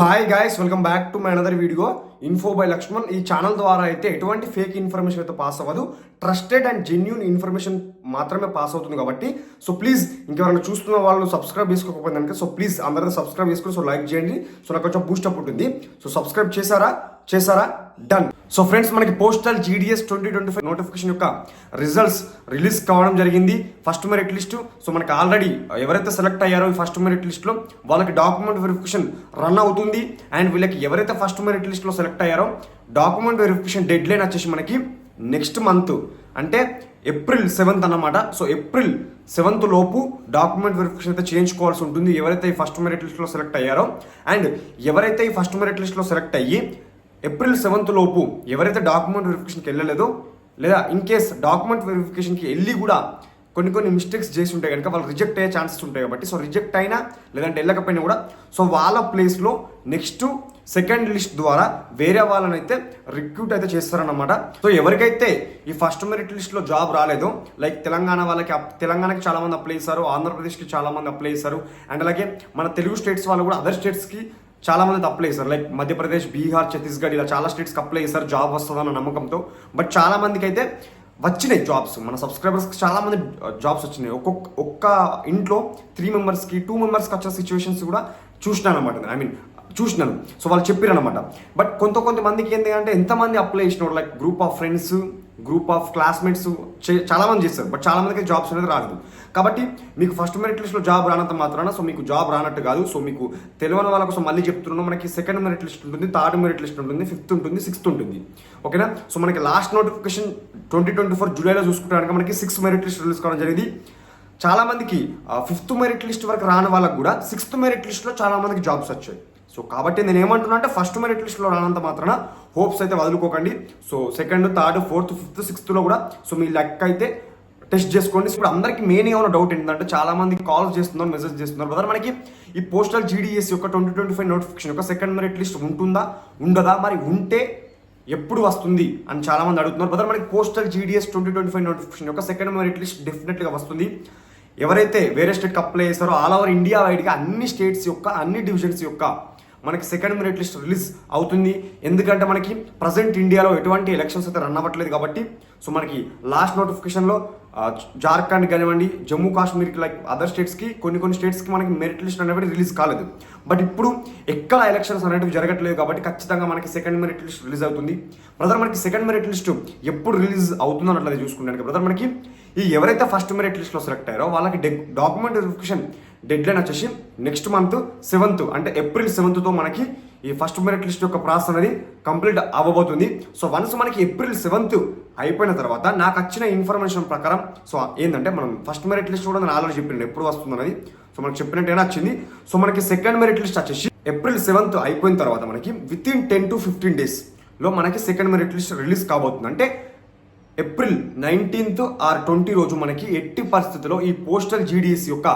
Hi guys, welcome back to my another video info by Lakshman. ఈ channel ద్వారా అయితే ఎటువంటి ఫేక్ ఇన్ఫర్మేషన్ అయితే పాస్ అవ్వదు, ట్రస్టెడ్ అండ్ జెన్యూన్ ఇన్ఫర్మేషన్ మాత్రమే పాస్ అవుతుంది కాబట్టి సో ప్లీజ్ ఇంకెవరైనా చూస్తున్న వాళ్ళు సబ్స్క్రైబ్ చేసుకోకపోతే కనుక సో ప్లీజ్ అందరూ సబ్స్క్రైబ్ చేసుకుని సో లైక్ చేయండి. సో నాకు కొంచెం బూస్టప్ ఉంటుంది. సో సబ్స్క్రైబ్ చేశారా డన్. సో ఫ్రెండ్స్, మనకి పోస్టల్ జీడీఎస్ 2025 నోటిఫికేషన్ యొక్క రిజల్ట్స్ రిలీజ్ కావడం జరిగింది. First merit list. సో మనకి ఆల్రెడీ ఎవరైతే సెలెక్ట్ అయ్యారో ఈ ఫస్ట్ మెరిట్ లిస్ట్లో వాళ్ళకి డాక్యుమెంట్ వెరిఫికేషన్ రన్ అవుతుంది. అండ్ వీళ్ళకి ఎవరైతే ఫస్ట్ మెరిట్ లిస్ట్లో సెలెక్ట్ అయ్యారో డాక్యుమెంట్ వెరిఫికేషన్ డెడ్ లైన్ వచ్చేసి మనకి నెక్స్ట్ మంత్ అంటే April 7th అన్నమాట. సో April 7th లోపు డాక్యుమెంట్ వెరిఫికేషన్ అయితే చేయించుకోవాల్సి ఉంటుంది ఎవరైతే ఈ ఫస్ట్ మెరిట్ లిస్ట్లో సెలెక్ట్ అయ్యారో. అండ్ ఎవరైతే ఈ ఫస్ట్ మెరిట్ లిస్ట్లో సెలెక్ట్ అయ్యి April 7th లోపు ఎవరైతే డాక్యుమెంట్ వెరిఫికేషన్కి వెళ్ళలేదో లేదా ఇన్ కేస్ డాక్యుమెంట్ వెరిఫికేషన్కి వెళ్ళి కూడా కొన్ని మిస్టేక్స్ చేసి ఉంటాయి కనుక వాళ్ళు రిజెక్ట్ అయ్యే ఛాన్సెస్ ఉంటాయి కాబట్టి సో రిజెక్ట్ అయినా లేదంటే వెళ్ళకపోయినా కూడా సో వాళ్ళ ప్లేస్లో నెక్స్ట్ సెకండ్ లిస్ట్ ద్వారా వేరే వాళ్ళని అయితే రిక్రూట్ అయితే చేస్తారన్నమాట. సో ఎవరికైతే ఈ ఫస్ట్ మెరిట్ లిస్ట్లో జాబ్ రాలేదో లైక్ తెలంగాణ వాళ్ళకి తెలంగాణకి చాలా మంది అప్లై చేశారు, ఆంధ్రప్రదేశ్కి చాలా మంది అప్లై చేశారు, అండ్ అలాగే మన తెలుగు స్టేట్స్ వాళ్ళు కూడా అదర్ స్టేట్స్కి చాలా మంది అప్లై చేశారు. లైక్ మధ్యప్రదేశ్, బీహార్, ఛత్తీస్గఢ్ ఇలా చాలా స్టేట్స్కి అప్లై చేశారు జాబ్ వస్తుందన్న నమ్మకంతో. బట్ చాలా మందికి అయితే వచ్చినాయి జాబ్స్. మన సబ్స్క్రైబర్స్కి చాలా మంది జాబ్స్ వచ్చినాయి. ఒక్క ఇంట్లో 3 మెంబర్స్కి 2 మెంబర్స్కి వచ్చే సిచ్యువేషన్స్ కూడా చూసినాను అనమాట. చూసినాను. సో వాళ్ళు చెప్పారనమాట. బట్ కొంతమందికి ఏంటి అంటే ఎంతమంది అప్లై చేసినారు like group of friends, group of classmates చాలా మంది చేస్తారు. బట్ చాలా మందికి జాబ్స్ అనేది రాలేదు. కాబట్టి మీకు ఫస్ట్ మెరిట్ లిస్ట్లో జాబ్ రానంత మాత్రాన సో మీకు జాబ్ రానట్టు కాదు. సో మీకు తెలియని వాళ్ళ కోసం మళ్ళీ చెప్తున్నాను, మనకి సెకండ్ మెరిట్ లిస్ట్ ఉంటుంది, థర్డ్ మెరిట్ లిస్ట్ ఉంటుంది, 5th ఉంటుంది, 6th ఉంటుంది. ఓకేనా. సో మనకి లాస్ట్ నోటిఫికేషన్ 2024 జూలైలో చూసుకుంటే మనకి 6th మెరిట్ లిస్ట్ రిలీజ్ కావడం జరిగింది. చాలా మందికి 5th మెరిట్ లిస్ట్ వరకు రాని వాళ్ళకి కూడా 6th మెరిట్ లిస్ట్లో చాలా మందికి జాబ్స్ వచ్చాయి. సో కాబట్టి నేను ఏమంటున్నా అంటే ఫస్ట్ మెరిట్ లిస్ట్లో రానంత మాత్రాన హోప్స్ అయితే వదులుకోకండి. So 2nd, 3rd, 4th, 5th, 6thలో కూడా సో మీ లెక్క అయితే టెస్ట్ చేసుకోండి. ఇప్పుడు అందరికీ మెయిన్గా ఉన్న డౌట్ ఏంటంటే చాలా మంది కాల్స్ చేస్తున్నారు, మెసేజ్ చేస్తున్నారు, బ్రదర్ మనకి ఈ పోస్టల్ జీడీఎస్ యొక్క 2025 నోటిఫికేషన్ యొక్క సెకండ్ మెరిట్ లిస్ట్ ఉంటుందా ఉండదా, మరి ఉంటే ఎప్పుడు వస్తుంది అని చాలా మంది అడుగుతున్నారు. బ్రదర్ మనకి పోస్టల్ జీడీఎస్ 2025 నోటిఫికేషన్ యొక్క సెకండ్ మెరిట్ లిస్ట్ డెఫినెట్గా వస్తుంది. ఎవరైతే వేరే స్టేట్కి అప్లై చేస్తారో ఆల్ ఓవర్ ఇండియా వైడ్గా అన్ని స్టేట్స్ యొక్క అన్ని డివిజన్స్ యొక్క మనకి సెకండ్ మెరిట్ లిస్ట్ రిలీజ్ అవుతుంది. ఎందుకంటే మనకి ప్రజెంట్ ఇండియాలో ఎటువంటి ఎలక్షన్స్ అయితే రన్ అవ్వట్లేదు కాబట్టి సో మనకి లాస్ట్ నోటిఫికేషన్లో జార్ఖండ్ కానివ్వండి, జమ్మూ కాశ్మీర్కి లైక్ అదర్ స్టేట్స్కి కొన్ని స్టేట్స్కి మనకి మెరిట్ లిస్ట్ అనేవి రిలీజ్ కాలేదు. బట్ ఇప్పుడు ఎక్కడ ఎలక్షన్స్ అనేవి జరగట్లేదు కాబట్టి ఖచ్చితంగా మనకి సెకండ్ మెరిట్ లిస్ట్ రిలీజ్ అవుతుంది. బ్రదర్ మనకి సెకండ్ మెరిట్ లిస్ట్ ఎప్పుడు రిలీజ్ అవుతుందో అన్నట్లయితే చూసుకుంటాను బ్రదర్ మనకి ఈ ఎవరైతే ఫస్ట్ మెరిట్ లిస్ట్లో సెలెక్ట్ అయ్యారో వాళ్ళకి డాక్యుమెంట్ వెరిఫికేషన్ డెడ్ లైన్ వచ్చేసి నెక్స్ట్ మంత్ 7th అంటే April 7th మనకి ఈ ఫస్ట్ మెరిట్ లిస్ట్ యొక్క ప్రాసెస్ అనేది కంప్లీట్ అవ్వబోతుంది. సో వన్స్ మనకి April 7th అయిపోయిన తర్వాత నాకు వచ్చిన ఇన్ఫర్మేషన్ ప్రకారం సో ఏంటంటే మనం ఫస్ట్ మెరిట్ లిస్ట్ కూడా నేను ఆల్రెడీ చెప్పినాను ఎప్పుడు వస్తుంది అనేది. సో మనకు చెప్పినట్టేనా వచ్చింది. సో మనకి సెకండ్ మెరిట్ లిస్ట్ వచ్చేసి April 7th అయిపోయిన తర్వాత మనకి వితిన్ 10 to 15 daysలో మనకి సెకండ్ మెరిట్ లిస్ట్ రిలీజ్ కాబోతుంది. అంటే April 19th or 20 రోజు మనకి ఎట్టి పరిస్థితుల్లో ఈ పోస్టల్ జీడీఎస్ యొక్క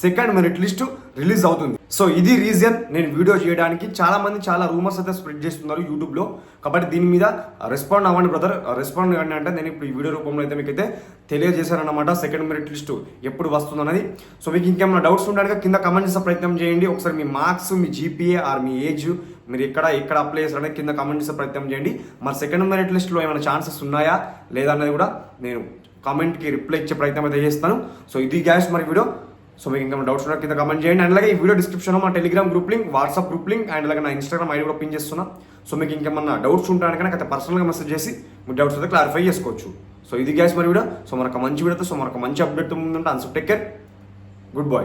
సెకండ్ మెరిట్ లిస్ట్ రిలీజ్ అవుతుంది. సో ఇది రీజన్ నేను వీడియో చేయడానికి. చాలా మంది చాలా రూమర్స్ అయితే స్ప్రెడ్ చేస్తున్నారు యూట్యూబ్లో. కాబట్టి దీని మీద రెస్పాండ్ అవ్వండి బ్రదర్, రెస్పాండ్ అవ్వండి. అంటే నేను ఇప్పుడు ఈ వీడియో రూపంలో అయితే మీకు అయితే తెలియజేశానన్నమాట సెకండ్ మెరిట్ లిస్ట్ ఎప్పుడు వస్తుంది అన్నది. సో మీకు ఇంకేమైనా డౌట్స్ ఉండడానికి కింద కమెంట్ చేసే ప్రయత్నం చేయండి. ఒకసారి మీ మార్క్స్, మీ జీపీఏ ఆర్ మీ ఏజ్, మీరు ఎక్కడ అప్లై చేస్తారనేది కింద కమెంట్ చేసే ప్రయత్నం చేయండి. మరి సెకండ్ మెరిట్ లిస్ట్లో ఏమైనా ఛాన్సెస్ ఉన్నాయా లేదా అనేది కూడా నేను కామెంట్కి రిప్లై ఇచ్చే ప్రయత్నం అయితే చేస్తాను. సో ఇది గ్యాస్ మరి వీడియో. సో మీకు ఇంకా డౌట్స్ ఉన్నా కింద కమెంట్ చేయండి. అండ్ అలాగే ఈ వీడియో డిస్క్రిప్షన్లో మా Telegram group link, WhatsApp group link and అలాగే నా ఇన్స్టాగ్రామ్ ఐడి కూడా పిన్ చేస్తున్నా. సో మీకు ఇంకేమన్నా డౌట్స్ ఉంటాను అయితే పర్సనల్గా మెసేజ్ చేసి మీ డౌట్స్ అయితే క్లారిఫై చేసుకోవచ్చు. సో ఇది గ్యాస్ మరి వీడియో. సో మనకు మంచి వీడియోతో సో మనకు మంచి అప్డేట్ ముందుంటే అన్సప్ టేక్ కేర్, గుడ్ బాయ్.